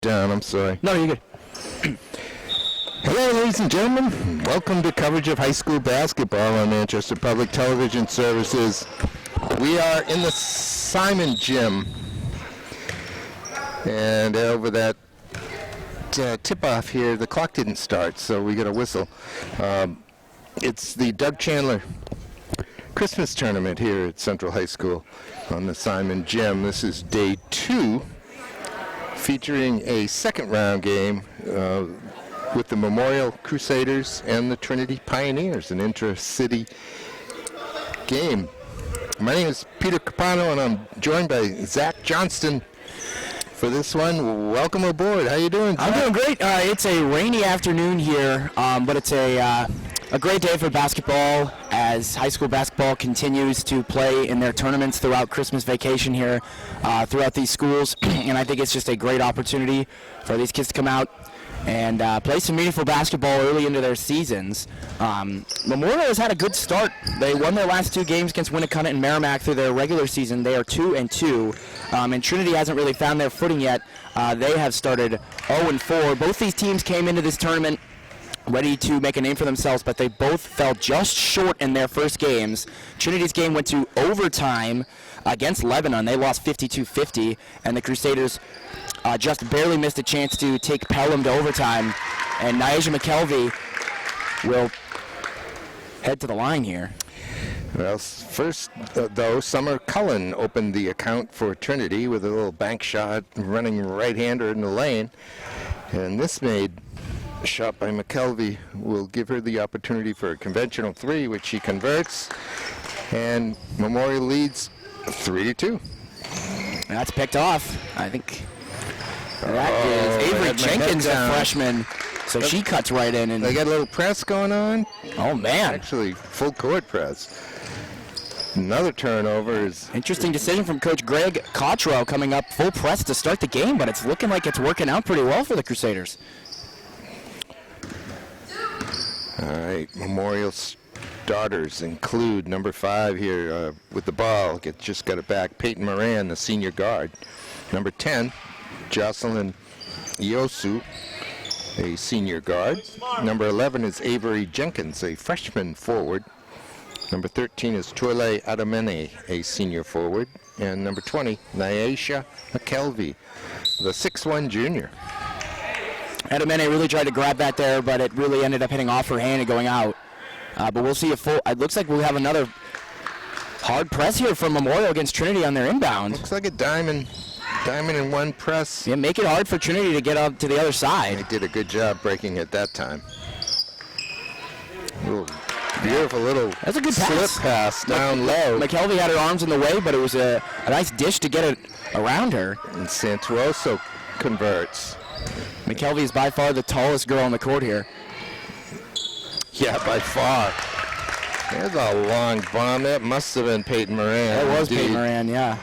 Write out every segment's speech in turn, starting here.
Down, I'm sorry. No, you're good. Hello, ladies and gentlemen. Welcome to coverage of high school basketball on Manchester Public Television Services. We are in the Simon Gym. And over that tip-off here, the clock didn't start, so we got a whistle. It's the Doug Chandler Christmas Tournament here at Central High School on the Simon Gym. This is day 2. Featuring a second round game with the Memorial Crusaders and the Trinity Pioneers, an intra-city game. My name is Peter Capano, and I'm joined by Zach Johnston for this one. Welcome aboard. How you doing, Zach? I'm doing great. It's a rainy afternoon here, but it's a great day for basketball as high school basketball continues to play in their tournaments throughout Christmas vacation here throughout these schools. And I think it's just a great opportunity for these kids to come out and play some meaningful basketball early into their seasons. Memorial has had a good start. They won their last 2 games against Winnicott and Merrimack through their regular season. They are 2-2, and Trinity hasn't really found their footing yet. They have started 0-4. Both these teams came into this tournament ready to make a name for themselves, but they both fell just short in their first games. Trinity's game went to overtime against Lebanon. They lost 52-50, and the Crusaders just barely missed a chance to take Pelham to overtime. And Nyasia McKelvey will head to the line here. Well, first, though, Summer Cullen opened the account for Trinity with a little bank shot, running right-hander in the lane. And this made a shot by McKelvey will give her the opportunity for a conventional 3, which she converts. And Memorial leads 3-2. That's picked off. I think that is Avery Jenkins, a freshman. So she cuts right in. And they got a little press going on. Oh, man. Actually, full court press. Another turnover is... Interesting decision from Coach Greg Cottrell coming up full press to start the game, but it's looking like it's working out pretty well for the Crusaders. All right, Memorial starters include number 5 here with the ball. Just got it back. Peyton Moran, the senior guard. Number 10, Jocelyn Iosu, a senior guard. Number 11 is Avery Jenkins, a freshman forward. Number 13 is Toile Adamene, a senior forward. And number 20, Nyasia McKelvey, the 6'1 junior. Adamene really tried to grab that there, but it really ended up hitting off her hand and going out. But we'll see a full. It looks like we'll have another hard press here from Memorial against Trinity on their inbound. Looks like a diamond in one press. Yeah, make it hard for Trinity to get up to the other side. They did a good job breaking it that time. Ooh, beautiful little That's a good slip pass down low. McKelvey had her arms in the way, but it was a nice dish to get it around her. And Santuoso converts. McKelvey is by far the tallest girl on the court here. Yeah, by far. There's a long bomb. That must have been Peyton Moran. That was Peyton Moran, yeah.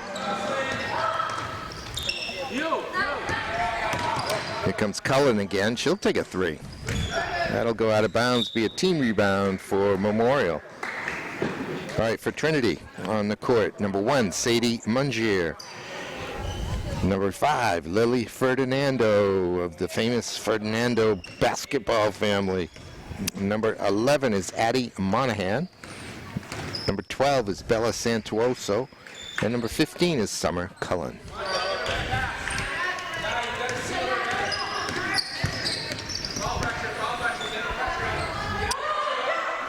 Here comes Cullen again. She'll take a 3. That'll go out of bounds, be a team rebound for Memorial. All right, for Trinity on the court, number 1, Sadie Mungier. Number 5, Lily Ferdinando of the famous Ferdinando basketball family. Number 11 is Addie Monahan. Number 12 is Bella Santuoso. And number 15 is Summer Cullen.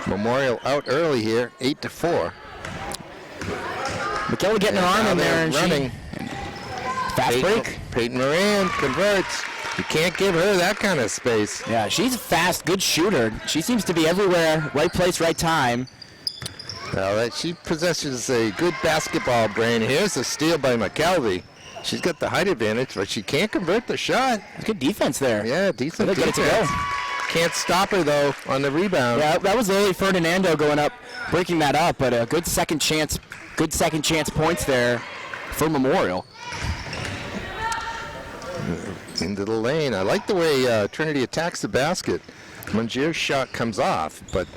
Memorial out early here, 8-4. McKelvey getting her arm in there and running. Fast break. Peyton Moran converts. You can't give her that kind of space. Yeah, she's a fast, good shooter. She seems to be everywhere, right place, right time. Well, she possesses a good basketball brain. Here's a steal by McKelvey. She's got the height advantage, but she can't convert the shot. Good defense there. Yeah, decent defense. Get it to go. Can't stop her, though, on the rebound. Yeah, that was Lily Ferdinando going up, breaking that up, but a good second chance points there for Memorial. Into the lane. I like the way Trinity attacks the basket. Mungier's shot comes off, but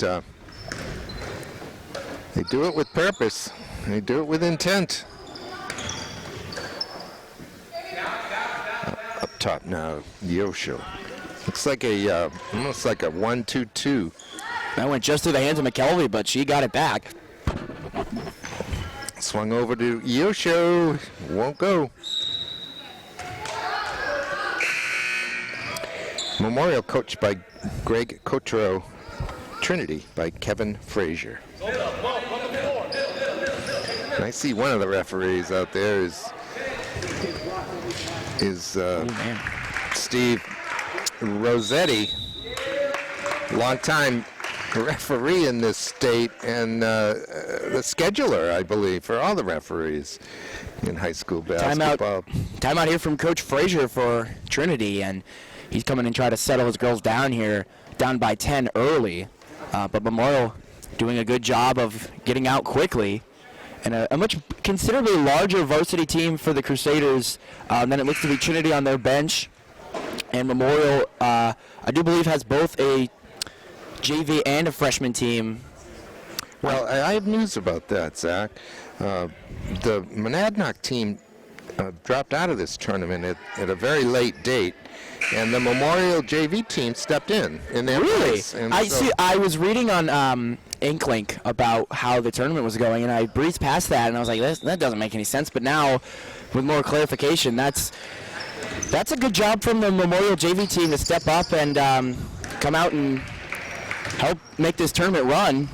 they do it with purpose. They do it with intent. top now. Yosho. Looks like a almost like a 1-2-2. That went just through the hands of McKelvey, but she got it back. Swung over to Yosho. Won't go. Memorial coached by Greg Cotreau. Trinity by Kevin Frazier. And I see one of the referees out there is Steve Rossetti, longtime referee in this state and the scheduler, I believe, for all the referees in high school basketball. Timeout here from Coach Frazier for Trinity, and he's coming and trying to settle his girls down here, down by 10 early. But Memorial doing a good job of getting out quickly. And a much considerably larger varsity team for the Crusaders than it looks to be Trinity on their bench. And Memorial, I do believe, has both a JV and a freshman team. Well, I have news about that, Zach. The Monadnock team dropped out of this tournament at a very late date, and the Memorial JV team stepped in their place. And I was reading on Inklink about how the tournament was going, and I breezed past that, and I was like, that doesn't make any sense. But now, with more clarification, that's a good job from the Memorial JV team to step up and come out and help make this tournament run.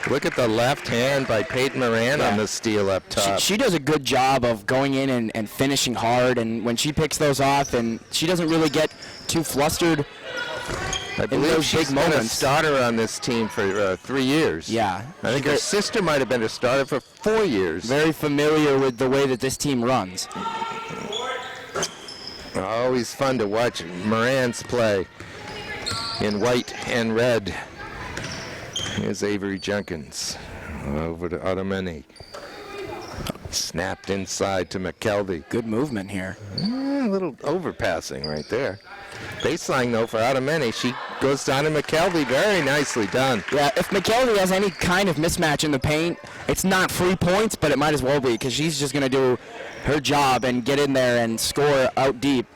Look at the left hand by Peyton Moran on the steal up top. She does a good job of going in and finishing hard, and when she picks those off, and she doesn't really get too flustered. I believe she's been a starter on this team for 3 years. Yeah. I think her sister might have been a starter for 4 years. Very familiar with the way that this team runs. Always fun to watch Moran's play in white and red. Here's Avery Jenkins over to Ottomeni. Snapped inside to McKelvey. Good movement here. A little overpassing right there. Baseline, though, for Ottomeni. She goes down to McKelvey. Very nicely done. Yeah, if McKelvey has any kind of mismatch in the paint, it's not free points, but it might as well be, because she's just going to do her job and get in there and score out deep.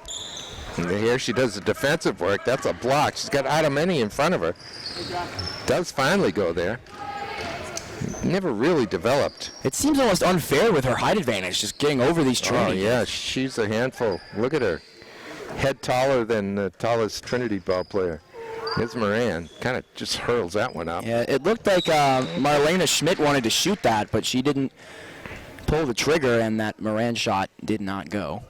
And here she does the defensive work. That's a block. She's got Ottomeni in front of her. Does finally go there. Never really developed. It seems almost unfair with her height advantage, just getting over these Trinity. Oh, yeah, she's a handful. Look at her. Head taller than the tallest Trinity ball player. Here's Moran. Kind of just hurls that one up. Yeah, it looked like Marlena Schmidt wanted to shoot that, but she didn't pull the trigger, and that Moran shot did not go.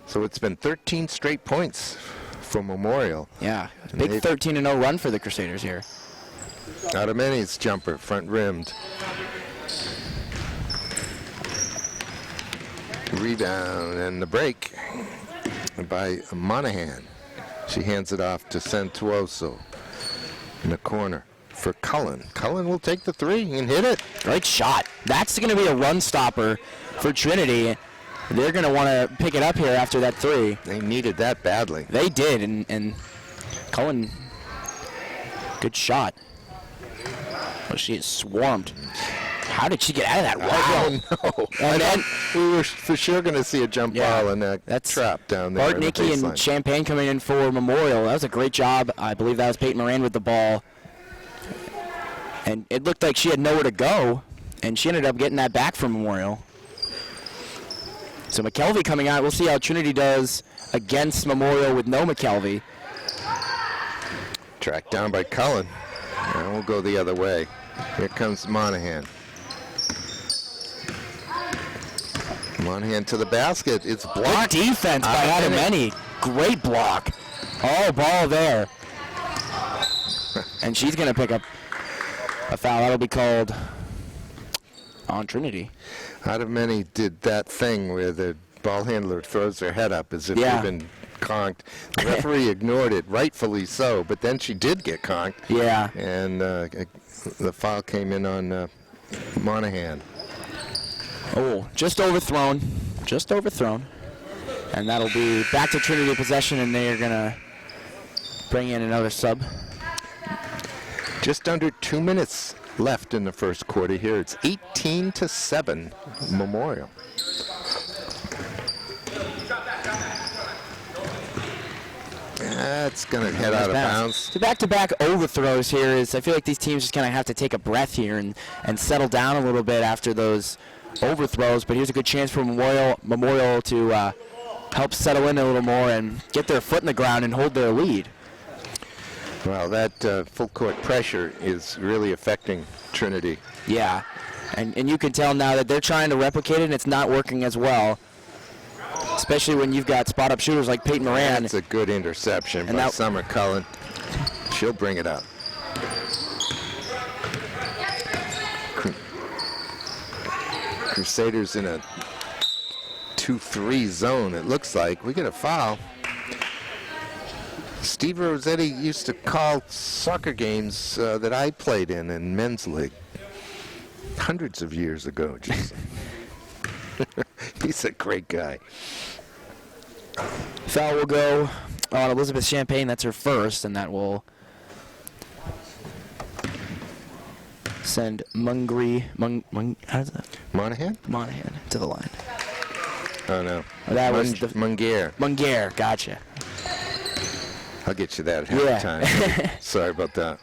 So it's been 13 straight points for Memorial. Yeah, big 13-0 run for the Crusaders here. Ottomeni's jumper, front rimmed. Rebound and the break by Monahan. She hands it off to Santuoso in the corner for Cullen. Cullen will take the three and hit it. Great shot. That's going to be a run stopper for Trinity. They're going to want to pick it up here after that three. They needed that badly. They did, and Cullen, good shot. Well, she is swarmed. How did she get out of that? Wow. I don't know. And then we were for sure going to see a jump ball in that trap down there. Bart Nicky and Champagne coming in for Memorial. That was a great job. I believe that was Peyton Moran with the ball. And it looked like she had nowhere to go, and she ended up getting that back from Memorial. So McKelvey coming out. We'll see how Trinity does against Memorial with no McKelvey. Tracked down by Cullen. And we'll go the other way. Here comes Monahan. Monahan to the basket. It's blocked. Good defense by Adameni. Great block. Oh, ball there. And she's going to pick up a foul. That'll be called on Trinity. Adameni did that thing where the ball handler throws her head up as if they've been conked. The referee ignored it, rightfully so, but then she did get conked. Yeah. And the foul came in on Monahan. Oh, just overthrown. Just overthrown. And that'll be back to Trinity possession, and they're going to bring in another sub. Just under 2 minutes left in the first quarter here. It's 18-7 Memorial. That's going to head out of bounds. The back-to-back overthrows here is, I feel like these teams just kind of have to take a breath here and settle down a little bit after those overthrows. But here's a good chance for Memorial to help settle in a little more and get their foot in the ground and hold their lead. Well, that full court pressure is really affecting Trinity. Yeah, and you can tell now that they're trying to replicate it and it's not working as well. Especially when you've got spot-up shooters like Peyton Moran. That's a good interception by Summer Cullen. She'll bring it up. Crusaders in a 2-3 zone, it looks like. We get a foul. Steve Rossetti used to call soccer games that I played in men's league hundreds of years ago. He's a great guy. Foul will go on Elizabeth Champagne. That's her first, and that will send how's that? Monahan to the line. Oh, no. That was Munguer. Gotcha. I'll get you that at halftime. Sorry about that.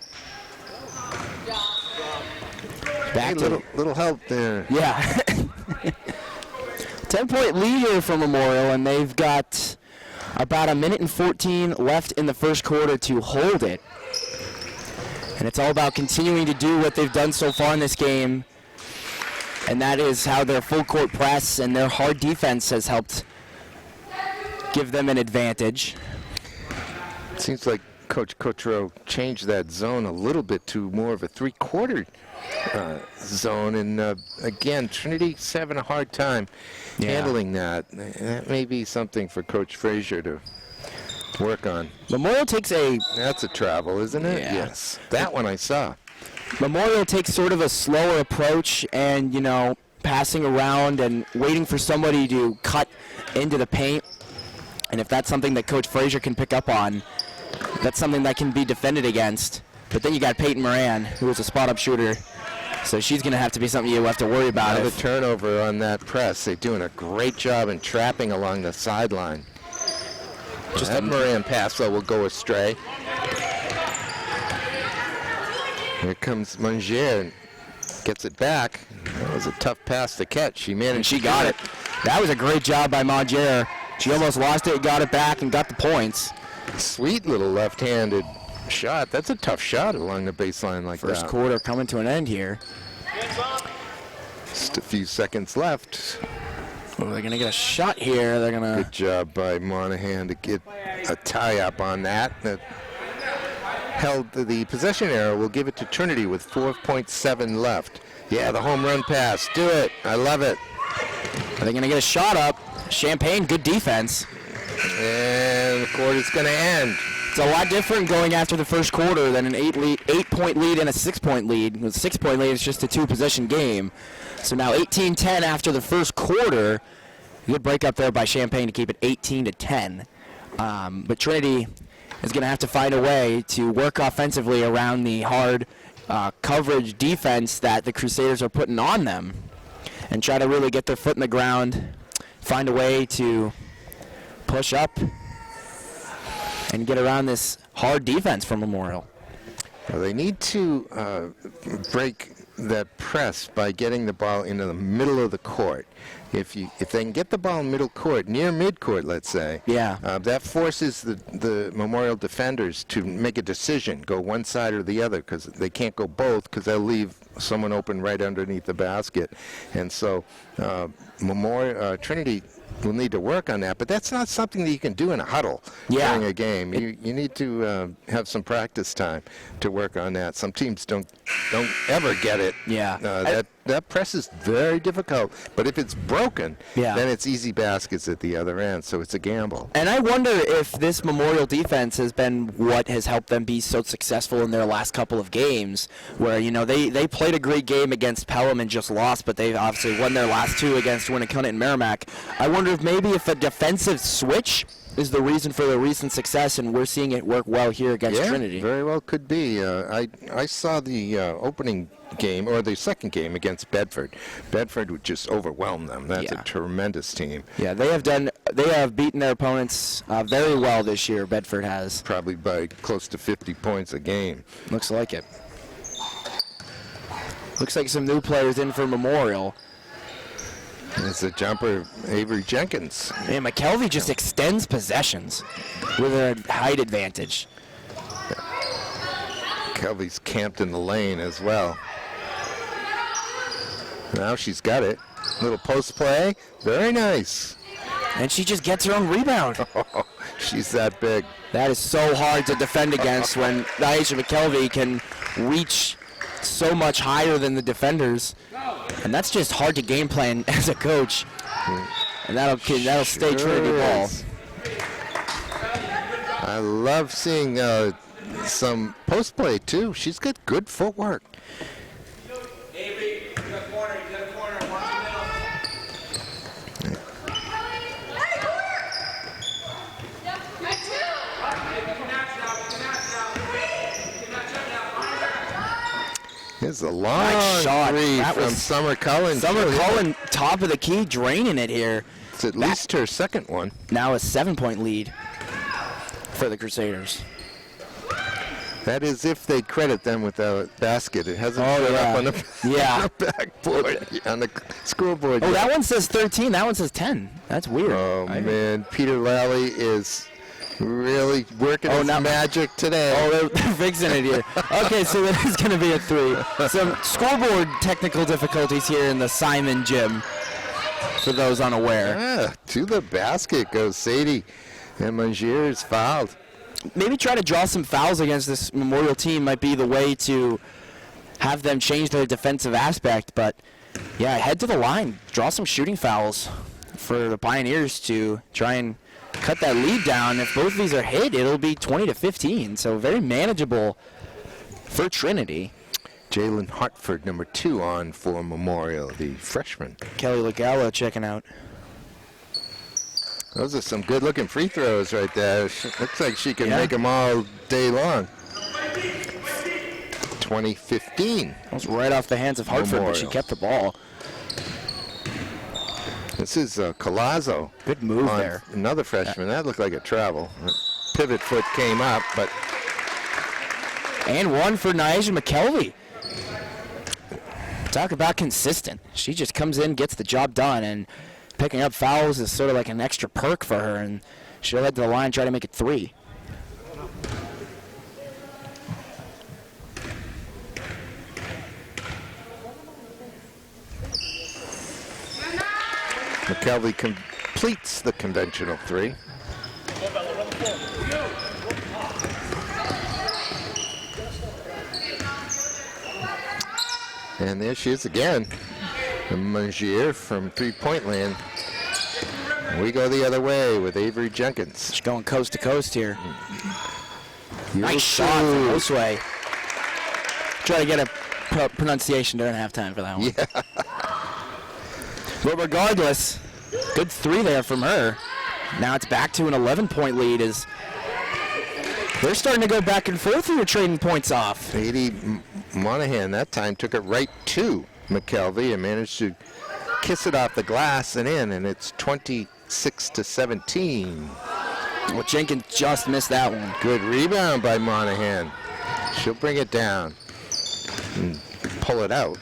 Back to little help there. Yeah. 10-point lead here for Memorial, and they've got about 1:14 left in the first quarter to hold it. And it's all about continuing to do what they've done so far in this game, and that is how their full court press and their hard defense has helped give them an advantage. It seems like Coach Cotreau changed that zone a little bit to more of a three-quarter zone, and again, Trinity's having a hard time handling that. That may be something for Coach Frazier to work on. Memorial takes That's a travel, isn't it? Yeah. Yes. That one I saw. Memorial takes sort of a slower approach and, passing around and waiting for somebody to cut into the paint. And if that's something that Coach Frazier can pick up on, that's something that can be defended against. But then you got Peyton Moran, who is a spot-up shooter. So she's going to have to be something you have to worry about. Another turnover on that press. They're doing a great job in trapping along the sideline. Just that Moran pass, though, will go astray. Here comes Munguer and gets it back. That was a tough pass to catch. She managed. And she got it. That was a great job by Munguer. She almost lost it, got it back, and got the points. Sweet little left-handed shot. That's a tough shot along the baseline like that. First quarter coming to an end here. Just a few seconds left. Well, they're going to get a shot here. They're going to. Good job by Monahan to get a tie-up on that. That held the possession arrow. We'll give it to Trinity with 4.7 left. Yeah, the home run pass. Do it. I love it. Are they going to get a shot up? Champagne, good defense. And the quarter's going to end. It's a lot different going after the first quarter than an 8-point lead and a 6-point lead. The 6-point lead is just a 2-possession game. So now 18-10 after the first quarter. Good break up there by Champagne to keep it 18-10. But Trinity is going to have to find a way to work offensively around the hard coverage defense that the Crusaders are putting on them and try to really get their foot in the ground, find a way to push up and get around this hard defense from Memorial. Well, they need to break that press by getting the ball into the middle of the court. If they can get the ball in middle court, near midcourt, let's say, that forces the Memorial defenders to make a decision, go one side or the other, because they can't go both, because they'll leave someone open right underneath the basket. And so Trinity will need to work on that, but that's not something that you can do in a huddle during a game. You need to have some practice time to work on that. Some teams don't ever get it. That press is very difficult, but if it's broken, then it's easy baskets at the other end, so it's a gamble. And I wonder if this Memorial defense has been what has helped them be so successful in their last couple of games, where, they played a great game against Pelham and just lost, but they've obviously won their last two against Winnacunnet and Merrimack. I wonder if a defensive switch is the reason for the recent success, and we're seeing it work well here against Trinity. Very well could be. I saw the opening game, or the second game against Bedford. Bedford would just overwhelm them. That's Yeah. a tremendous team. Yeah, they have beaten their opponents very well this year. Bedford has. Probably by close to 50 points a game. Looks like it. Looks like some new players in for Memorial. It's a jumper, Avery Jenkins. And McKelvey just extends possessions with a height advantage. Kelvy's camped in the lane as well. Now she's got it. Little post play. Very nice. And she just gets her own rebound. Oh, she's that big. That is so hard to defend against when Nyesha McKelvey can reach so much higher than the defenders. And that's just hard to game plan as a coach. And that'll stay Trinity ball. I love seeing some post play too. She's got good footwork. Avery, you got a corner, watch the middle. Here's a long Nice shot. three That from was- Summer Cullen. Summer Cullen, top of the key, draining it here. It's at least her second one. Now a 7-point lead for the Crusaders. That is if they credit them with a basket. It hasn't Oh, showed yeah. up on the, Yeah. on the backboard, on the scoreboard. Oh, yet. that one says 13. That one says 10. That's weird. Oh, man. Peter Lally is really working his magic today. Oh, they're fixing it here. Okay, so that is going to be a 3. Some scoreboard technical difficulties here in the Simon Gym, for those unaware. Yeah, to the basket goes Sadie. And Mangier is fouled. Maybe try to draw some fouls against this Memorial team might be the way to have them change their defensive aspect. But, yeah, head to the line. Draw some shooting fouls for the Pioneers to try and cut that lead down. If both of these are hit, it'll be 20-15. So very manageable for Trinity. Jalen Hartford, number 2 on for Memorial, the freshman. Kelly Legala checking out. Those are some good-looking free throws right there. Looks like she can Yeah. make them all day long. 2015. That was right off the hands of Hartford, but she Memorial. kept the ball. This is Colazzo. Good move on there. Another freshman. That looked like a travel. Pivot foot came up, but And one for Nyesha McKelvey. Talk about consistent. She just comes in, gets the job done, and picking up fouls is sort of like an extra perk for her, and she'll head to the line and try to make it 3. McKelvey completes the conventional 3. And there she is again. Mangier from three-point land. We go the other way with Avery Jenkins. She's going coast to coast here. Nice shot from Osway. Try to get a pronunciation during halftime for that one. Yeah. But regardless, good 3 there from her. Now it's back to an 11-point lead as they're starting to go back and forth here, trading points off. Sadie Monahan that time took it right to McKelvey and managed to kiss it off the glass and in, and it's 26-17. Well, Jenkins just missed that one. Good rebound by Monahan. She'll bring it down and pull it out.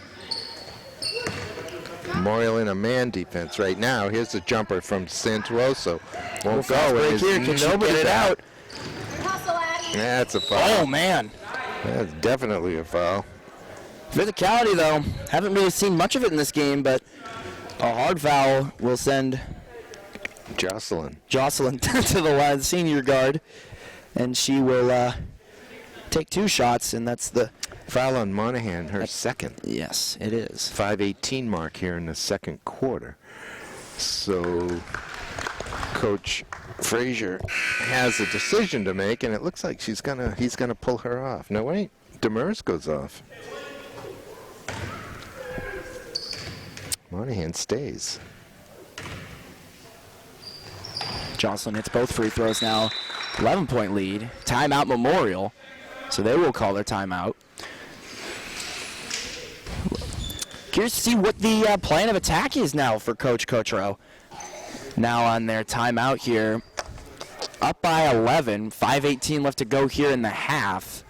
Memorial in a man defense right now. Here's the jumper from Santuoso. Won't go. Fast break It is here. Can she nobody get it out? That's a foul. Oh, man. That's definitely a foul. Physicality, though. Haven't really seen much of it in this game, but a hard foul will send Jocelyn. Jocelyn to the line, senior guard, and she will take 2 shots, and that's the... Foul on Monahan, her second. Yes, it is. 5:18 mark here in the second quarter. So Coach Frazier has a decision to make, and it looks like he's gonna pull her off. No, wait. Demers goes off. Monahan stays. Jocelyn hits both free throws now. 11-point lead. Timeout Memorial. So they will call their timeout. Curious to see what the plan of attack is now for Coach Cotro. Now on their timeout here, up by 11, 5:18 left to go here in the half.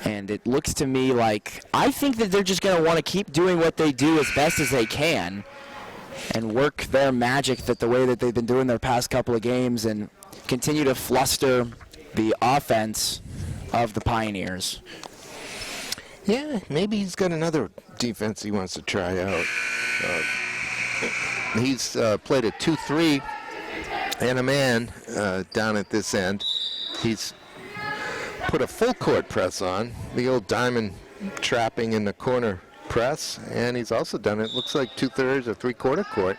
And it looks to me like, I think that they're just going to want to keep doing what they do as best as they can and work their magic the way that they've been doing their past couple of games and continue to fluster the offense of the Pioneers. Yeah, maybe he's got another defense he wants to try out. He's played a 2-3 and a man down at this end. He's put a full court press on, the old diamond trapping in the corner press, and he's also done it, looks like 2/3 or 3/4 court.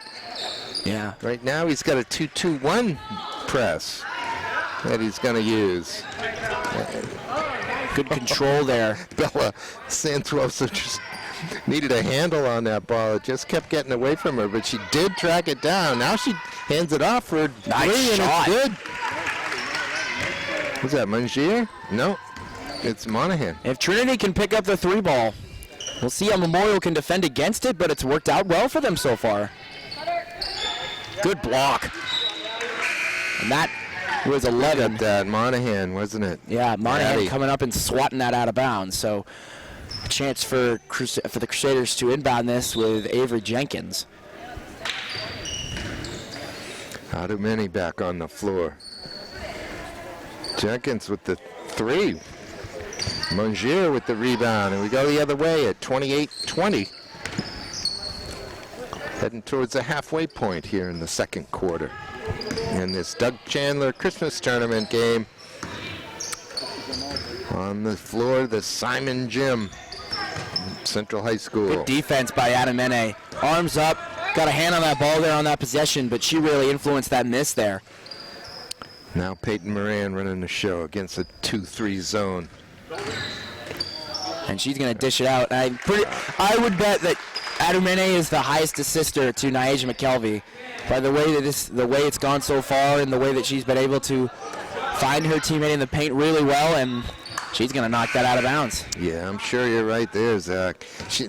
Yeah. Right now he's got a 2-2-1 press that he's going to use. Good control there. Bella Santuoso just needed a handle on that ball. It just kept getting away from her, but she did track it down. Now she hands it off for a Nice three, shot. and it's good. Was that Mangier? No, it's Monahan. If Trinity can pick up the 3 ball, we'll see how Memorial can defend against it, but it's worked out well for them so far. Good block. And that was 11. Got that Monahan, wasn't it? Yeah, Monahan Natty. coming up and swatting that out of bounds. So a chance for the Crusaders to inbound this with Avery Jenkins. How do many back on the floor? Jenkins with the 3. Mangier with the rebound, and we go the other way at 28-20. Heading towards the halfway point here in the second quarter. In this Doug Chandler Christmas tournament game. On the floor, the Simon Gym, Central High School. Good defense by Adamene. Arms up, got a hand on that ball there on that possession, but she really influenced that miss there. Now Peyton Moran running the show against a 2-3 zone. And she's going to dish it out. I would bet that Adamene is the highest assister to Nyasha McKelvey. By the way it's gone so far and the way that she's been able to find her teammate in the paint really well, and she's going to knock that out of bounds. Yeah, I'm sure you're right there, Zach.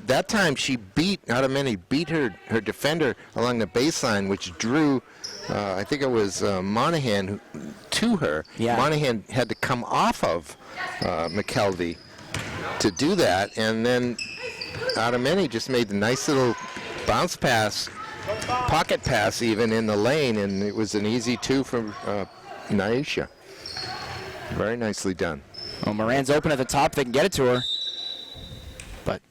That time she beat her defender along the baseline, which drew, I think it was Monahan to her. Yeah. Monahan had to come off of McKelvey to do that, and then Adamene just made the nice little bounce pass, pocket pass even in the lane, and it was an easy 2 from Nyasha. Very nicely done. Well, Moran's open at the top. They can get it to her. But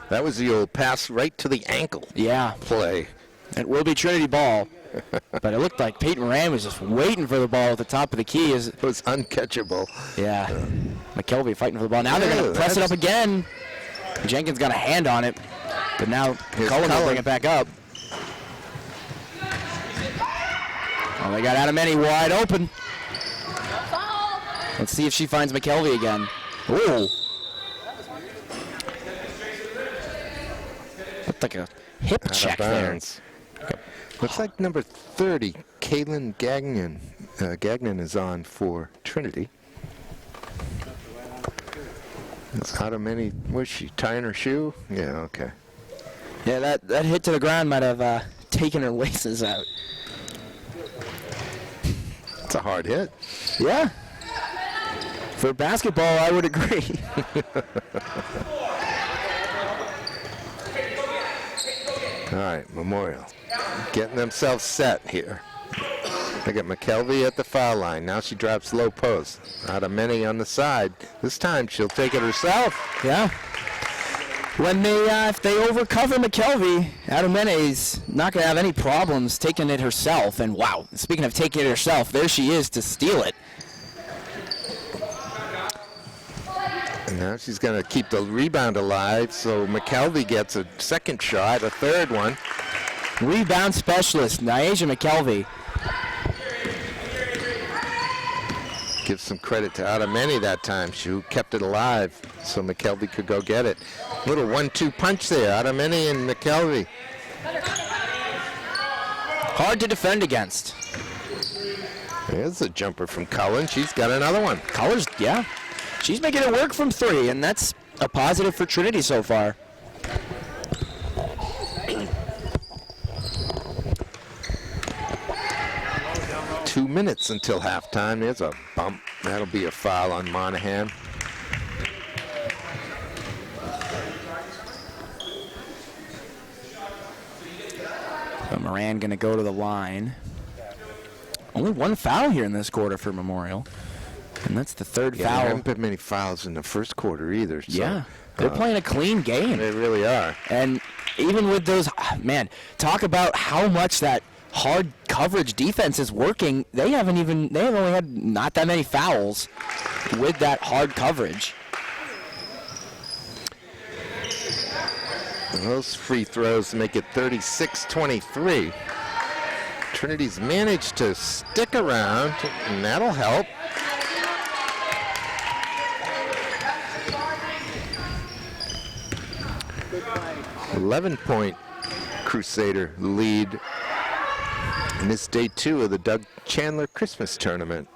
That was the old pass right to the ankle yeah, play. it will be Trinity ball. But it looked like Peyton Moran was just waiting for the ball at the top of the key. It was uncatchable. Yeah, McKelvey fighting for the ball. Now they're going to press it up again. Jenkins got a hand on it, but now Cullen will bring it back up. Oh, they got Adamene wide open. Let's see if she finds McKelvey again. Ooh. Looked like a hip Out of check there. bounds. Looks like number 30, Kaylin Gagnon. Gagnon is on for Trinity. It's Adamene. Was she tying her shoe? Yeah, okay. Yeah, that hit to the ground might have taken her laces out. It's a hard hit. Yeah. For basketball, I would agree. All right, Memorial getting themselves set here. They got McKelvey at the foul line. Now she drops low post. Adamene on the side. This time she'll take it herself. Yeah. When if they overcover McKelvey, Adamene's not going to have any problems taking it herself. And wow, speaking of taking it herself, there she is to steal it. And now she's going to keep the rebound alive, so McKelvey gets a second shot, a third one. Rebound specialist, Nyasha McKelvey. Give some credit to Adamene that time. She kept it alive so McKelvey could go get it. Little 1-2 punch there, Adamene and McKelvey. Hard to defend against. There's a jumper from Cullen. She's got another one. Colors, yeah. She's making it work from 3, and that's a positive for Trinity so far. 2 minutes until halftime. There's a bump. That'll be a foul on Monahan. So Moran going to go to the line. Only one foul here in this quarter for Memorial. And that's the third Yeah, foul. there haven't been many fouls in the first quarter either. So, Yeah, they're playing a clean game. They really are. And even with those, man, talk about how much that hard coverage defense is working. They have only had not that many fouls with that hard coverage. Those free throws make it 36-23. Trinity's managed to stick around, and that'll help. "11-point Crusader lead in this day 2 of the Doug Chandler Christmas Tournament."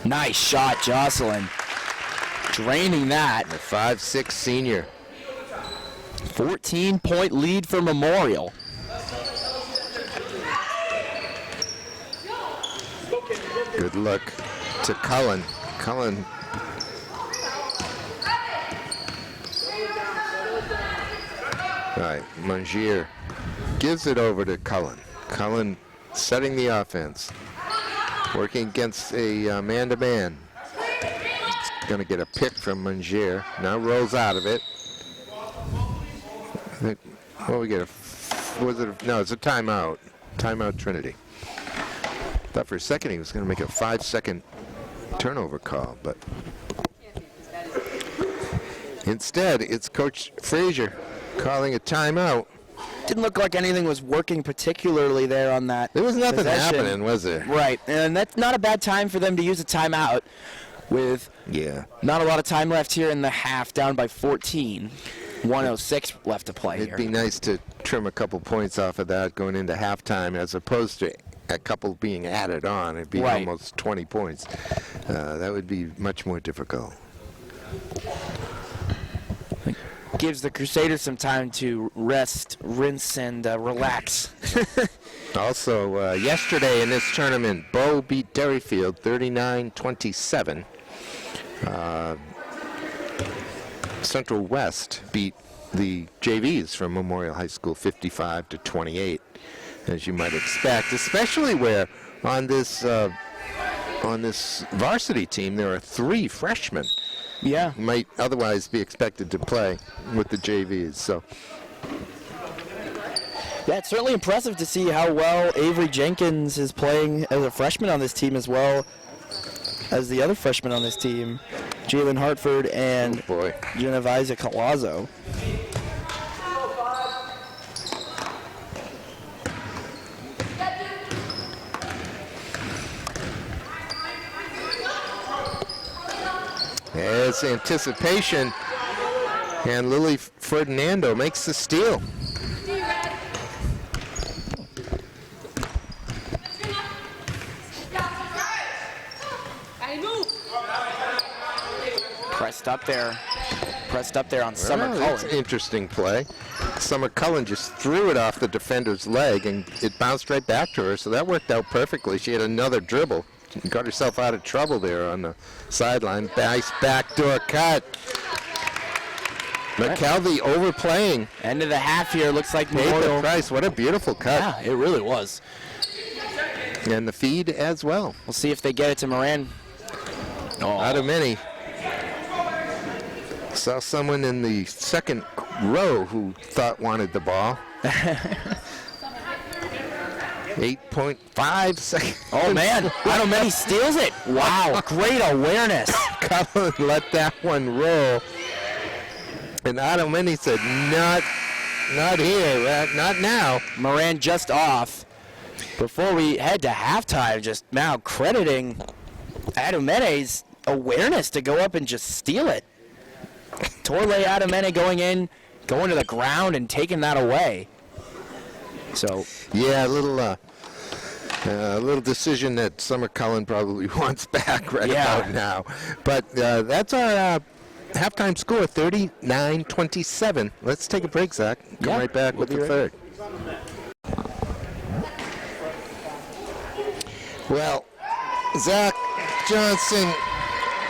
Nice shot, Jocelyn. Draining that. The 5'6" senior. 14-point lead for Memorial. Good look to Cullen. Cullen. All right, Mangier gives it over to Cullen. Cullen setting the offense. Working against a man-to-man. Going to get a pick from Mangier. Now rolls out of it. We get no, it's a timeout. Timeout Trinity. Thought for a second he was going to make a 5-second turnover call, but instead it's Coach Frazier calling a timeout. Didn't look like anything was working particularly there on that. There was nothing possession. happening, was there? Right, and that's not a bad time for them to use a timeout with not a lot of time left here in the half, down by 14. 1:06 left to play It'd here. be nice to trim a couple points off of that going into halftime as opposed to a couple being added on. It'd be almost 20 points. That would be much more difficult. Gives the Crusaders some time to rest, rinse, and relax. Also, yesterday in this tournament, Bow beat Derryfield 39-27. Central West beat the JVs from Memorial High School 55-28, as you might expect, especially where on this varsity team there are 3 freshmen. Yeah. Who might otherwise be expected to play with the JVs. So. Yeah, it's certainly impressive to see how well Avery Jenkins is playing as a freshman on this team as well as the other freshmen on this team, Jalen Hartford and Geneviza Colazo. As anticipation, and Lily Ferdinando makes the steal. Pressed up there on Summer Cullen. That's an interesting play. Summer Cullen just threw it off the defender's leg, and it bounced right back to her, so that worked out perfectly. She had another dribble. She got herself out of trouble there on the sideline. Nice backdoor cut. McKelvey overplaying. End of the half here. Looks like Nathan Memorial. Price, what a beautiful cut. Yeah, it really was. And the feed as well. We'll see if they get it to Moran. Out of many. Saw someone in the second row who wanted the ball. 8.5 seconds. Oh, man. Many steals it. Wow. Great awareness. Cullen let that one roll. And Adomeni said, not here, not now. Moran just off. Before we head to halftime, just now crediting Adomene's awareness to go up and just steal it. Torley Adomene going to the ground and taking that away. So yeah, a little decision that Summer Cullen probably wants back about now. But that's our halftime score, 39-27. Let's take a break, Zach. Come right back with the third. Well, Zach Johnson,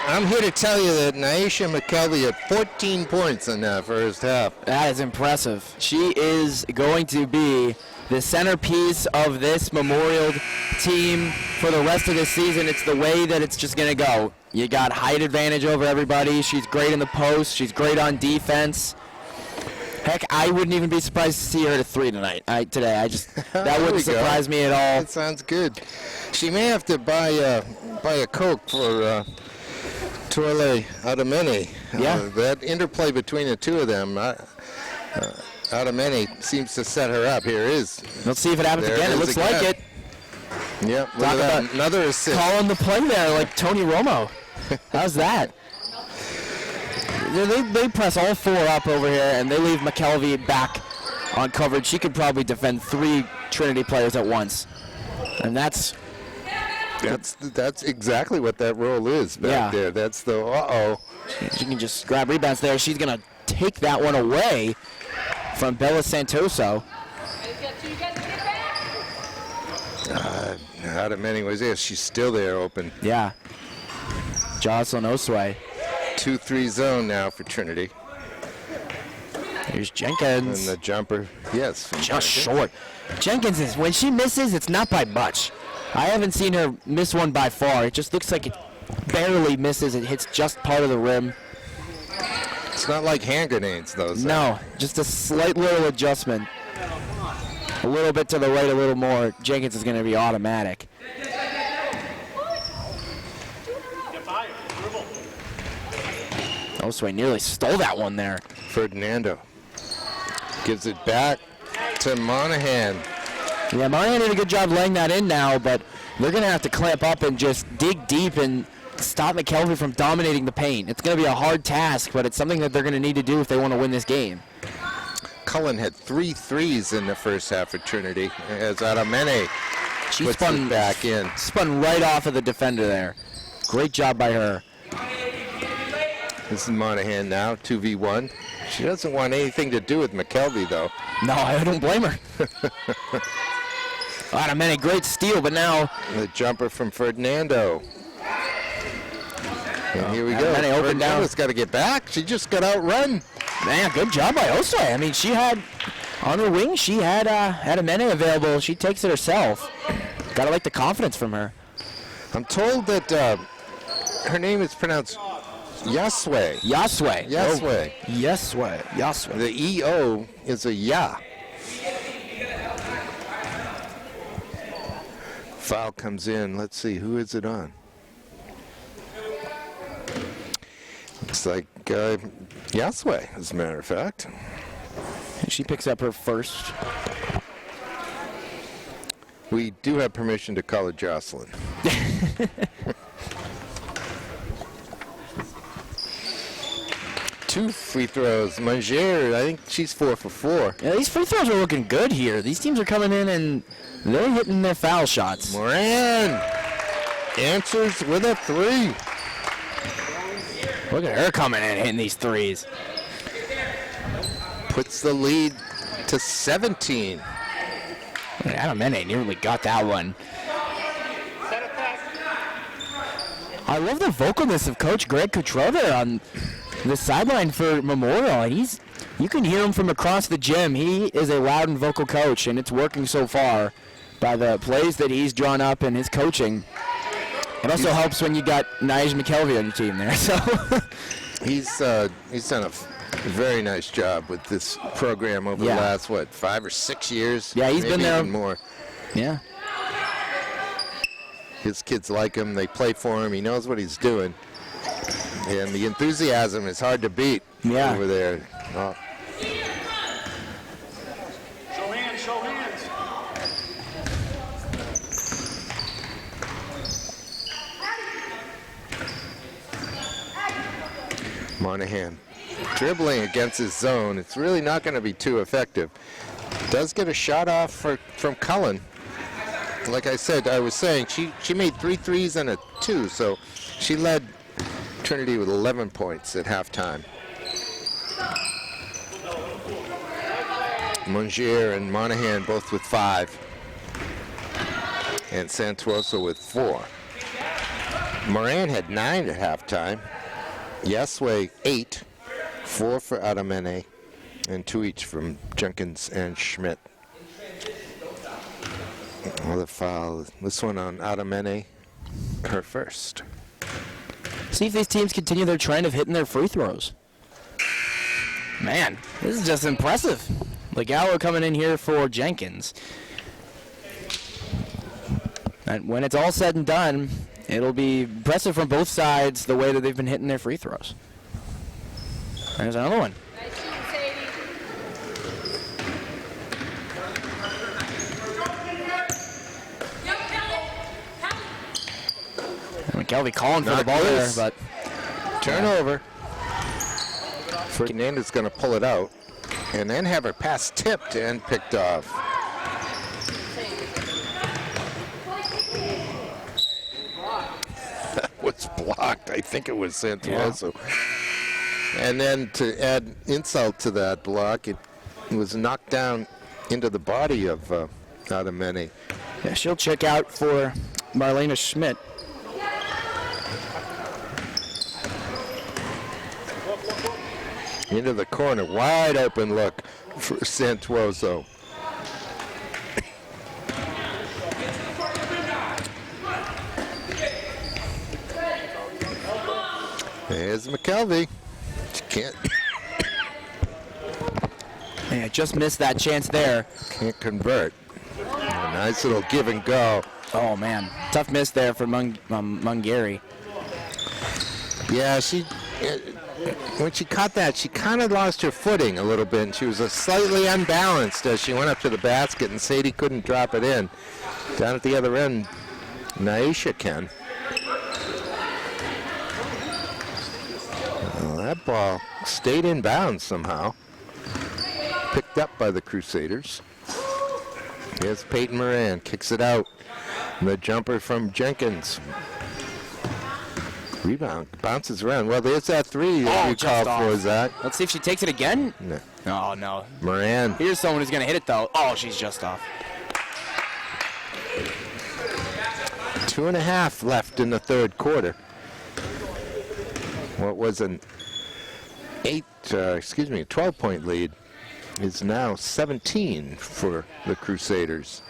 I'm here to tell you that Naisha McKelvey had 14 points in that first half. That is impressive. She is going to be the centerpiece of this Memorial team for the rest of the season. It's the way that it's just going to go. You got height advantage over everybody. She's great in the post. She's great on defense. Heck, I wouldn't even be surprised to see her at a 3 tonight. Today, that wouldn't surprise me at all. That sounds good. She may have to buy a Coke for Toile Adamene. Yeah. That interplay between the two of them, Adamene seems to set her up. Here is. Let's see if it happens There again. it It is looks again. like it. Yep. Look Talk at that. about Another assist. Calling the play there like Tony Romo. How's that? They press all 4 up over here, and they leave McKelvey back on coverage. She could probably defend 3 Trinity players at once. And that's exactly what that role is back there. That's the she can just grab rebounds there. She's going to take that one away from Bella Santoso. Adamene was there. She's still there open. Yeah. Jocelyn Osway. 2-3 zone now for Trinity. Here's And Jenkins. the jumper, yes. Just short. Jenkins is, when she misses, it's not by much. I haven't seen her miss one by far. It just looks like it barely misses. It hits just part of the rim. It's not like hand grenades, though. Zach. No, just a slight little adjustment. A little bit to the right, a little more. Jenkins is going to be automatic. Osway nearly stole that one there. Ferdinando gives it back to Monahan. Yeah, Monahan did a good job laying that in now, but they're going to have to clamp up and just dig deep and stop McKelvey from dominating the paint. It's going to be a hard task, but it's something that they're going to need to do if they want to win this game. Cullen had 3 threes in the first half for Trinity as Adamene She puts it back in. spun right off of the defender there. Great job by her. This is Monahan now, 2v1. She doesn't want anything to do with McKelvey, though. No, I don't blame her. Adamene, great steal, but now The jumper from Ferdinando. And here we go. Adamene opened down. Ferdinando's got to get back. She just got outrun. Man, good job by Osway. I mean, she had, on her wing, she had Adamene available. She takes it herself. Gotta like the confidence from her. I'm told that her name is pronounced Yaswe. Yaswe. Yaswe. Yaswe. Yaswe. The E-O is a ya. Foul comes in. Let's see, who is it on? Looks like Yaswe, as a matter of fact. She picks up her first. We do have permission to call her Jocelyn. 2 free throws. Manger, I think she's 4 for 4. Yeah, these free throws are looking good here. These teams are coming in and they're hitting their foul shots. Moran answers with a 3. Look at her coming in hitting these threes. Puts the lead to 17. Adamene nearly got that one. I love the vocalness of Coach Greg Cotreau there on the sideline for Memorial. You can hear him from across the gym. He is a loud and vocal coach, and it's working so far by the plays that he's drawn up and his coaching. It also helps when you got Naisha McKelvey on your team there. So He's done a very nice job with this program over the last, 5 or 6 years? Yeah, he's Maybe been there. even more. yeah. His kids like him. They play for him. He knows what he's doing. And the enthusiasm is hard to beat over there. Oh. Show hands, show hands. Monahan dribbling against his zone. It's really not going to be too effective. Does get a shot off from Cullen. Like I said, I was saying, she made 3 threes and a 2, so she led Trinity with 11 points at halftime. Mongier and Monahan both with 5. and Santuoso with 4. Moran had 9 at halftime. Yesway 8, 4 for Adamene, and 2 each from Jenkins and Schmidt. Another foul. This one on Adamene, her first. See if these teams continue their trend of hitting their free throws. Man, this is just impressive. Gallo coming in here for Jenkins. And when it's all said and done, it'll be impressive from both sides the way that they've been hitting their free throws. There's another one. McKelvey calling for the ball there, but turnover. Fernandez going to pull it out and then have her pass tipped and picked off. That was blocked. I think it was Santuoso. Yeah. And then to add insult to that block, it was knocked down into the body of Adamene. Yeah, she'll check out for Marlena Schmidt. Into the corner, wide open look for Santuoso. There's McKelvey. She can't. Yeah, just missed that chance there. Can't convert. A nice little give and go. Oh man, tough miss there for Mungary. Yeah, when she caught that, she kind of lost her footing a little bit, and she was slightly unbalanced as she went up to the basket, and Sadie couldn't drop it in. Down at the other end, Naisha can. Well, that ball stayed in bounds somehow. Picked up by the Crusaders. Here's Peyton Moran, kicks it out. The jumper from Jenkins. Rebound, bounces around. Well, there's that three that you called for, Zach. Let's see if she takes it again. No. Oh, no. Moran. Here's someone who's going to hit it, though. Oh, she's just off. 2.5 left in the third quarter. What was an 12-point lead is now 17 for the Crusaders.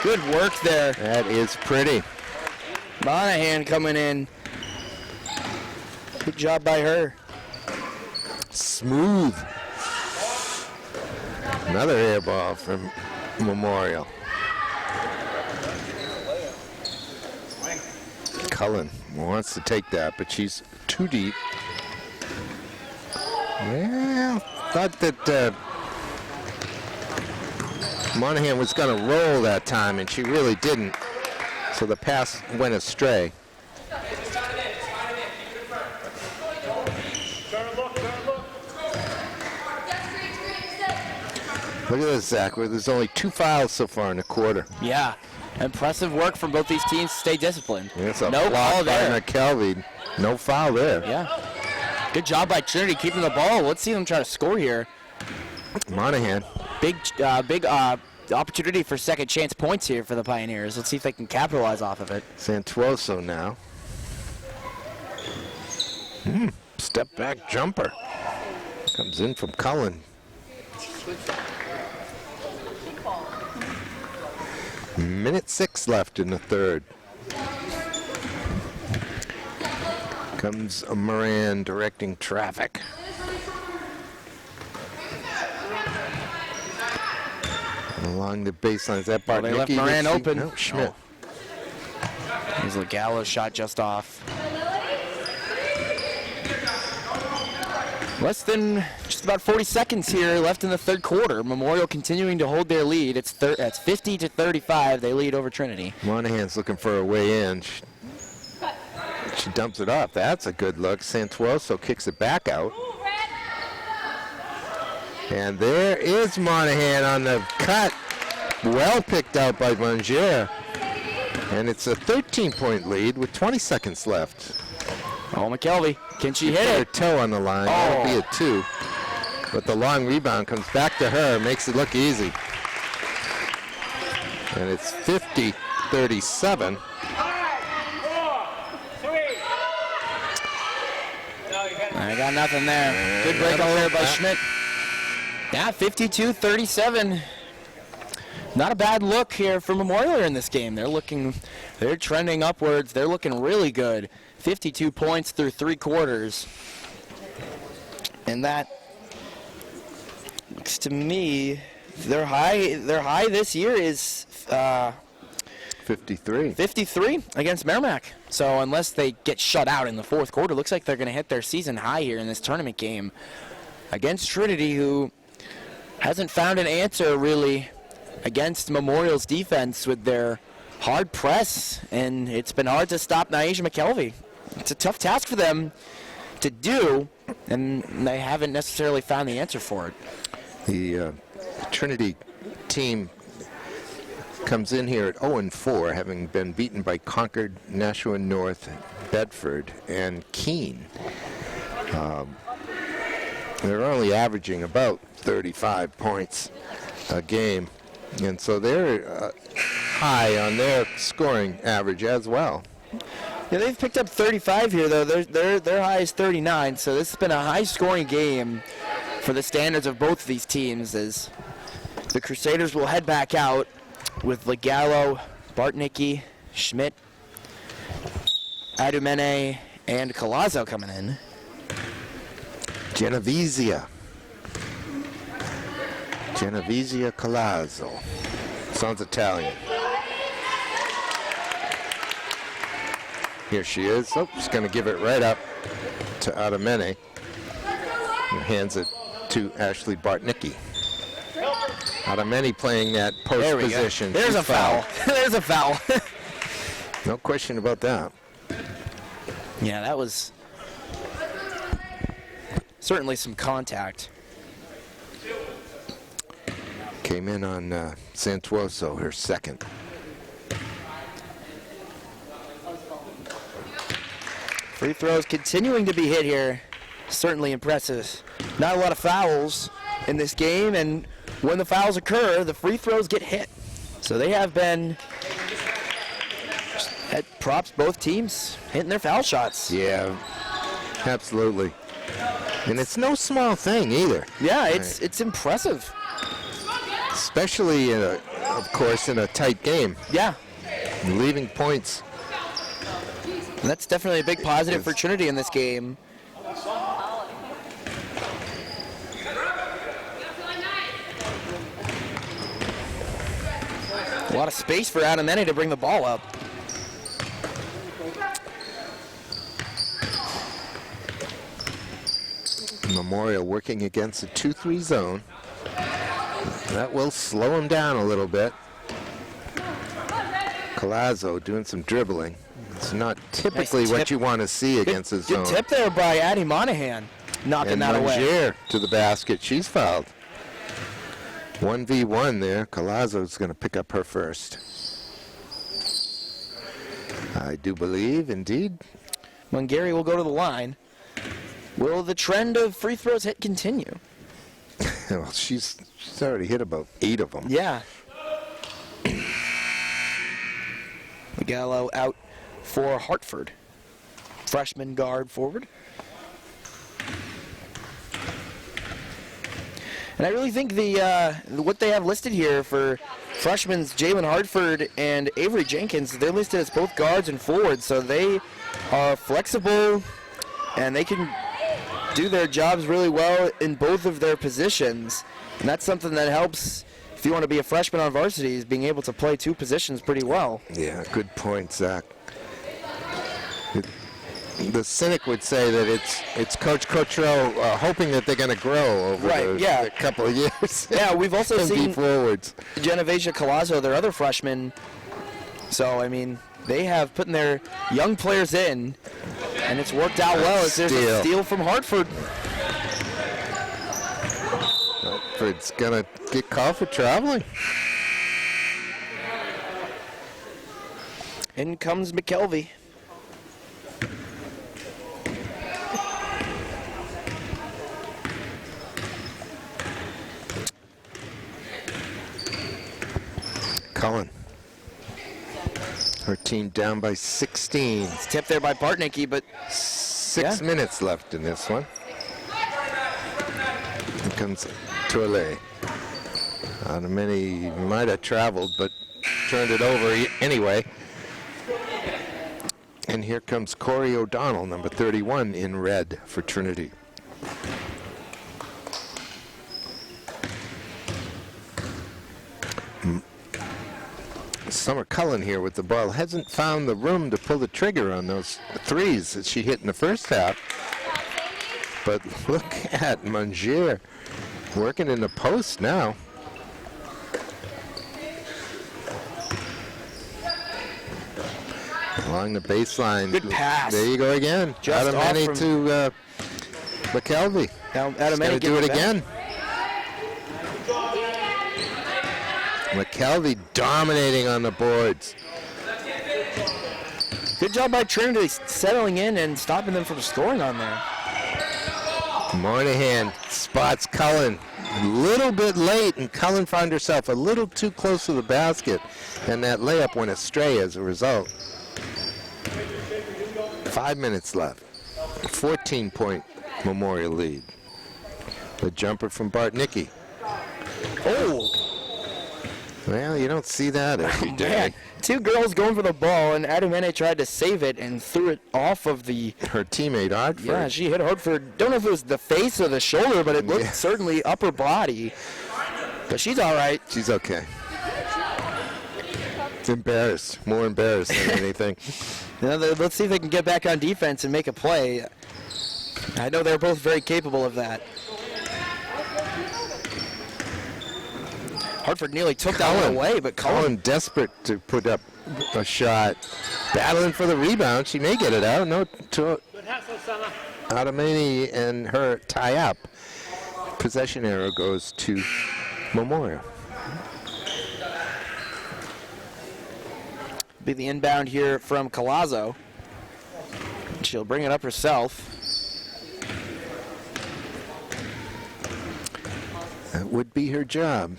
Good work there. That is pretty. Monahan coming in. Good job by her. Smooth. Another air ball from Memorial. Cullen wants to take that, but she's too deep. Well, thought that Monahan was going to roll that time, and she really didn't. So the pass went astray. Look at this, Zach. There's only 2 fouls so far in the quarter. Yeah. Impressive work from both these teams to stay disciplined. It's a no block foul there. by McKelvey. No foul there. Yeah. Good job by Trinity keeping the ball. Let's see them try to score here. Monahan. Big opportunity for second chance points here for the Pioneers. Let's see if they can capitalize off of it. Santuoso now. Step back jumper. Comes in from Cullen. Minute 6 left in the third. Comes Moran directing traffic. Along the baseline. Is that Bartnicki? They left Moran open. No, Schmidt. Here's the Gallo shot just off. Less than just about 40 seconds here left in the third quarter. Memorial continuing to hold their lead. It's 50-35. They lead over Trinity. Monahan's looking for a way in. She dumps it off. That's a good look. Santuoso kicks it back out. And there is Monahan on the cut. Well picked out by Mangier. And it's a 13-point lead with 20 seconds left. Oh, McKelvey. Can she hit Her it? toe on the line. That'll be a 2. But the long rebound comes back to her, makes it look easy. And it's 50-37. I got nothing there. Good break over there by Schmidt. Yeah, 52-37. Not a bad look here for Memorial in this game. They're trending upwards. They're looking really good. 52 points through 3 quarters. And that looks to me, their high this year is 53 against Merrimack. So unless they get shut out in the fourth quarter, looks like they're going to hit their season high here in this tournament game against Trinity, who hasn't found an answer really against Memorial's defense with their hard press, and it's been hard to stop Nyasha McKelvey. It's a tough task for them to do, and they haven't necessarily found the answer for it. The Trinity team comes in here at 0-4, having been beaten by Concord, Nashua North, Bedford, and Keene. They're only averaging about 35 points a game, and so they're high on their scoring average as well. Yeah, they've picked up 35 here, though. Their high is 39, so this has been a high-scoring game for the standards of both of these teams, as the Crusaders will head back out with Legallo, Bartnicki, Schmidt, Adumene, and Colazzo coming in. Genovese Colazzo. Sounds Italian. Here she is. Oh, she's going to give it right up to Adumene. And hands it to Ashley Bartnicki. Adumene playing that post position. There's She's a foul. There's a foul. No question about that. Yeah, that was certainly some contact. Came in on Santuoso, her second. Free throws continuing to be hit here. Certainly impressive. Not a lot of fouls in this game, and when the fouls occur, the free throws get hit. So they have been, props both teams hitting their foul shots. Yeah, absolutely. And it's no small thing either. Yeah, it's impressive. Especially, of course, in a tight game. Yeah. Leaving points. And that's definitely a big positive for Trinity in this game. A lot of space for Adumene to bring the ball up. Memorial working against a 2-3 zone. That will slow him down a little bit. Colazzo doing some dribbling. It's not typically what you want to see against a zone. Good tip there by Addie Monahan, knocking that away. Mangier to the basket. She's fouled. 1v1 there. Colazzo's going to pick up her first. I do believe, indeed. Mungari will go to the line. Will the trend of free throws hit continue? Well, she's already hit about 8 of them. Yeah. Gallo out for Hartford. Freshman guard forward. And I really think what they have listed here for freshmen, Jalen Hartford and Avery Jenkins, they're listed as both guards and forwards, so they are flexible and they can do their jobs really well in both of their positions. And that's something that helps if you want to be a freshman on varsity, is being able to play 2 positions pretty well. Yeah, good point, Zach. The cynic would say that it's Coach Cottrell hoping that they're going to grow over the couple of years. Yeah, we've also seen forwards. Genovese Colazzo, their other freshman. So, I mean, they have put their young players in, and it's worked out well as there's a steal from Hartford. Hartford's going to get called for traveling. In comes McKelvey. Cullen. Her team down by 16. It's tipped there by Bartnicki, but 6 minutes left in this one. Here comes Tourlet. Many might have traveled, but turned it over anyway. And here comes Corey O'Donnell, number 31 in red for Trinity. Summer Cullen here with the ball. Hasn't found the room to pull the trigger on those threes that she hit in the first half. But look at Mongier working in the post now. Along the baseline. Good pass. There you go again. Just Adamani off to McKelvey. Now She's gonna Adamani do it again. McKelvey dominating on the boards. Good job by Trinity settling in and stopping them from scoring on there. Moynihan spots Cullen a little bit late, and Cullen found herself a little too close to the basket, and that layup went astray as a result. 5 minutes left. 14-point Memorial lead. The jumper from Bartnicki. Oh, Well, you don't see that every day. man. Two girls going for the ball, and Adamene tried to save it and threw it off of the... Her teammate, Hartford. Yeah, she hit Hartford. Don't know if it was the face or the shoulder, but it looked certainly upper body. But she's all right. She's okay. Embarrassed. More embarrassed than anything. Let's see if they can get back on defense and make a play. I know they're both very capable of that. Hartford nearly took that one away, but Cullen desperate to put up a shot. Battling for the rebound. She may get it out. No, to Adamani and her tie up. Possession arrow goes to Memorial. Be the inbound here from Collazo. She'll bring it up herself. That would be her job.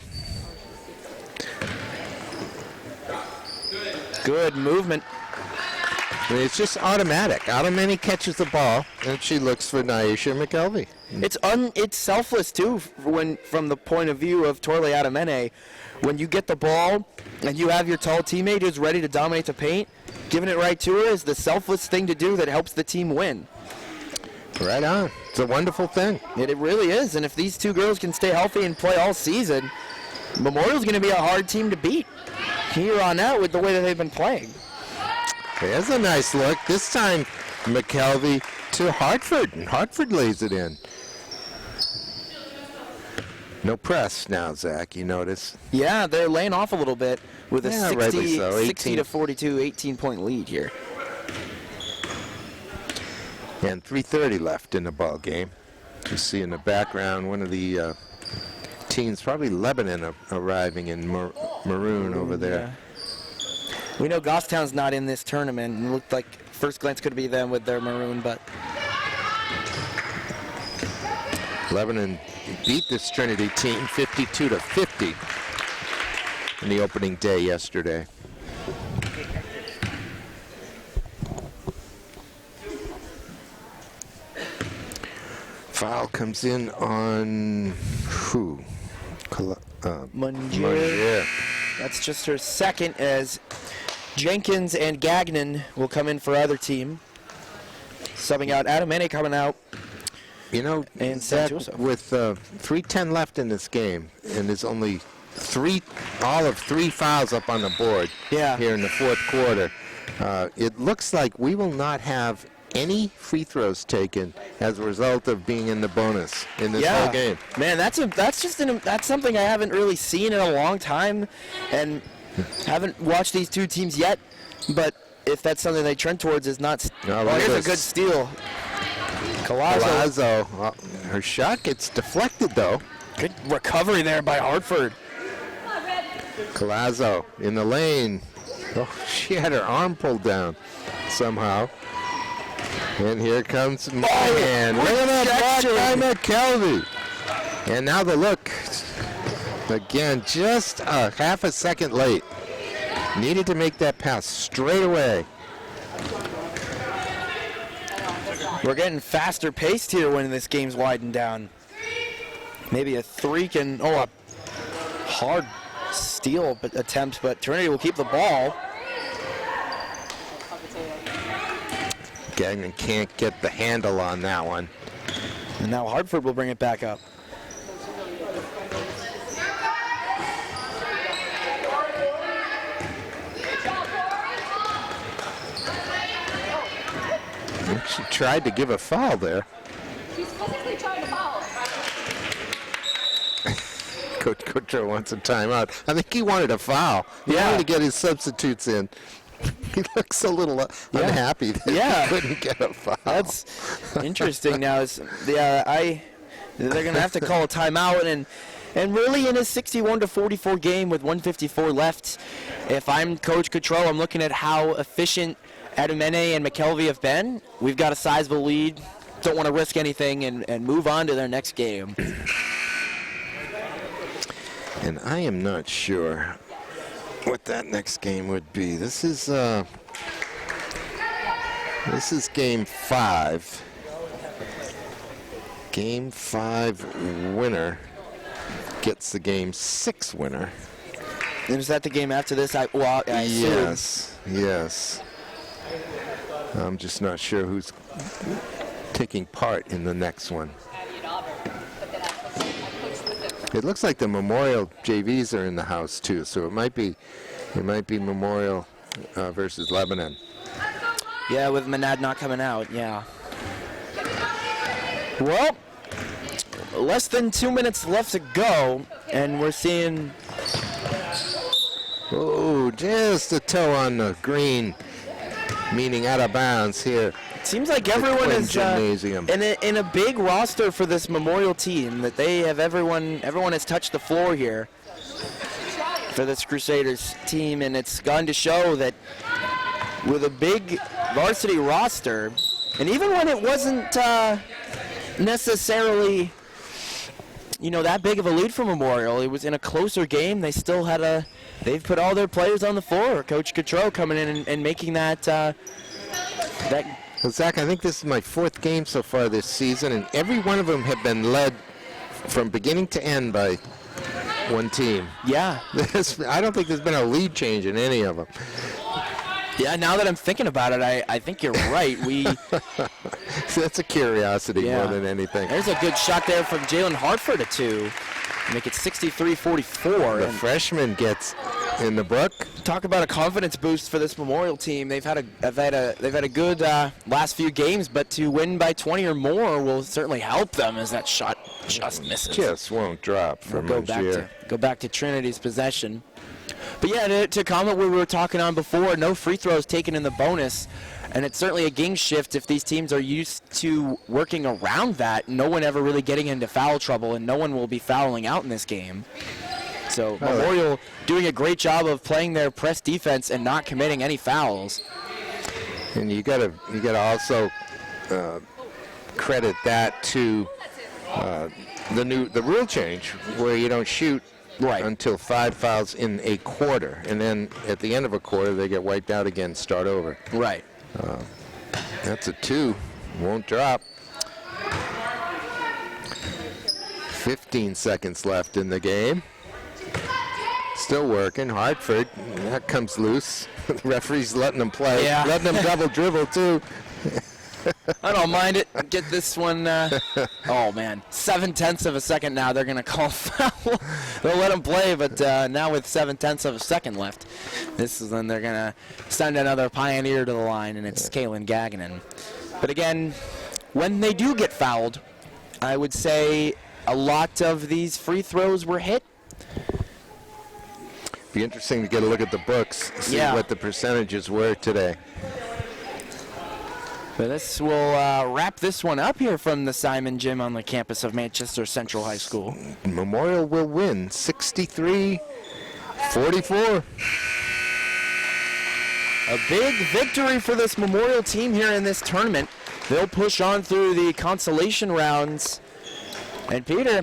Good movement. I mean, it's just automatic. Adamani catches the ball, and she looks for Nyesha McKelvey. It's selfless too from the point of view of Torley Adamene. When you get the ball and you have your tall teammate who's ready to dominate the paint, giving it right to her is the selfless thing to do that helps the team win. Right on. It's a wonderful thing. It really is. And if these two girls can stay healthy and play all season, Memorial's going to be a hard team to beat here on out with the way that they've been playing. There's a nice look. This time, McKelvey to Hartford, and Hartford lays it in. No press now, Zach, you notice. Yeah, they're laying off a little bit with a rightly so. 60 to 42, 18-point lead here. And 3:30 left in the ball game. You see in the background one of the teams, probably Lebanon, arriving in maroon over there. Yeah. We know Goffstown's not in this tournament, and it looked like first glance could be them with their maroon, but Lebanon beat this Trinity team 52-50 in the opening day yesterday. Foul comes in on who? Mungier. That's just her second, as Jenkins and Gagnon will come in for either team. Subbing out Adamene coming out. You know, And Zach, Santuoso. with 3:10 left in this game, and there's only all of three fouls up on the board here in the fourth quarter, it looks like we will not have any free throws taken as a result of being in the bonus in this whole game. Man, that's something I haven't really seen in a long time, and haven't watched these two teams yet. But if that's something they trend towards, is not. Here's a good steal. Collazo, her shot gets deflected though. Good recovery there by Hartford. Collazo in the lane. Oh, she had her arm pulled down somehow. And here comes Moynihan. Look at that block by McKelvey. And now the look. Again, just a half a second late. Needed to make that pass straight away. We're getting faster paced here when this game's widened down. Maybe a a hard steal attempt, but Trinity will keep the ball. Gagnon can't get the handle on that one. And now Hartford will bring it back up. She tried to give a foul there. She's physically trying to foul. Coach Coutreau wants a timeout. I think he wanted a foul. He Yeah. wanted to get his substitutes in. He looks a little unhappy that he couldn't get a foul. That's interesting. Now, they're going to have to call a timeout, and really in a 61-44 game with 154 left, if I'm Coach Coutreau, I'm looking at how efficient Adumene and McKelvey have been. We've got a sizable lead. Don't want to risk anything and move on to their next game. And I am not sure what that next game would be. This is game 5. Game 5 winner gets the game 6 winner. And is that the game after this? I assume. Yes. I'm just not sure who's taking part in the next one. It looks like the Memorial JVs are in the house too, so it might be Memorial versus Lebanon. Yeah, with Manad not coming out, yeah. Well, less than 2 minutes left to go, and we're seeing... Oh, just a toe on the green, meaning out of bounds here. Seems like everyone is Gymnasium. in a big roster for this Memorial team, that they have everyone has touched the floor here for this Crusaders team, and it's gone to show that with a big varsity roster, and even when it wasn't necessarily that big of a lead for Memorial, it was in a closer game, they still had they've put all their players on the floor. Coach Coutreau coming in and making that Well, Zach, I think this is my 4th game so far this season, and every one of them have been led from beginning to end by one team. Yeah. I don't think there's been a lead change in any of them. Yeah, now that I'm thinking about it, I think you're right. That's a curiosity more than anything. There's a good shot there from Jalen Hartford at 2. Make it 63-44. The freshman gets in the book. Talk about a confidence boost for this Memorial team. They've had a good last few games, but to win by 20 or more will certainly help them as that shot just misses. Just won't drop from Mangier. Go back to Trinity's possession. But yeah, to comment what we were talking on before, no free throws taken in the bonus. And it's certainly a game shift if these teams are used to working around that. No one ever really getting into foul trouble, and no one will be fouling out in this game. So Memorial doing a great job of playing their press defense and not committing any fouls. And you gotta also credit that to the rule change where you don't shoot until 5 fouls in a quarter, and then at the end of a quarter they get wiped out again, start over. Right. That's a 2, won't drop. 15 seconds left in the game. Still working. Hartford, that comes loose. The referee's letting them play. Yeah. Letting them double dribble too. I don't mind it. Get this one. Oh, man. 7/10 of a second now. They're going to call foul. They'll let them play, but now with 7/10 of a second left, this is when they're going to send another pioneer to the line, and it's Kaylin Gagnon. But again, when they do get fouled, I would say a lot of these free throws were hit. Be interesting to get a look at the books, see what the percentages were today. But this will wrap this one up here from the Simon Gym on the campus of Manchester Central High School. Memorial will win 63-44. A big victory for this Memorial team here in this tournament. They'll push on through the consolation rounds. And Peter,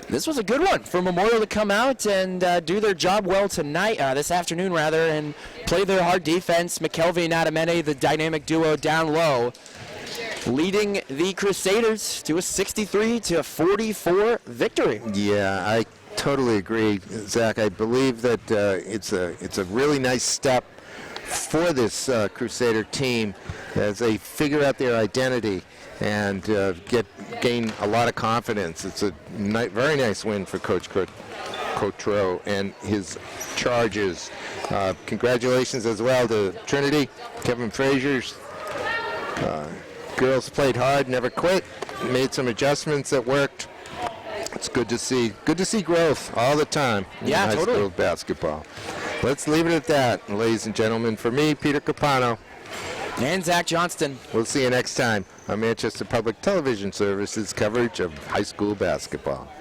This was a good one for Memorial to come out and do their job well tonight, this afternoon rather, and play their hard defense. McKelvey and Adamene, the dynamic duo down low, leading the Crusaders to a 63-44 victory. Yeah, I totally agree, Zach. I believe that it's a really nice step for this Crusader team as they figure out their identity and gain a lot of confidence. It's a very nice win for Coach Cotreau and his Chargers. Congratulations as well to Trinity, Kevin Frazier's. Girls played hard, never quit, made some adjustments that worked. It's good to see growth all the time in high school basketball. Let's leave it at that, ladies and gentlemen. For me, Peter Capano. And Zach Johnston. We'll see you next time on Manchester Public Television Service's coverage of high school basketball.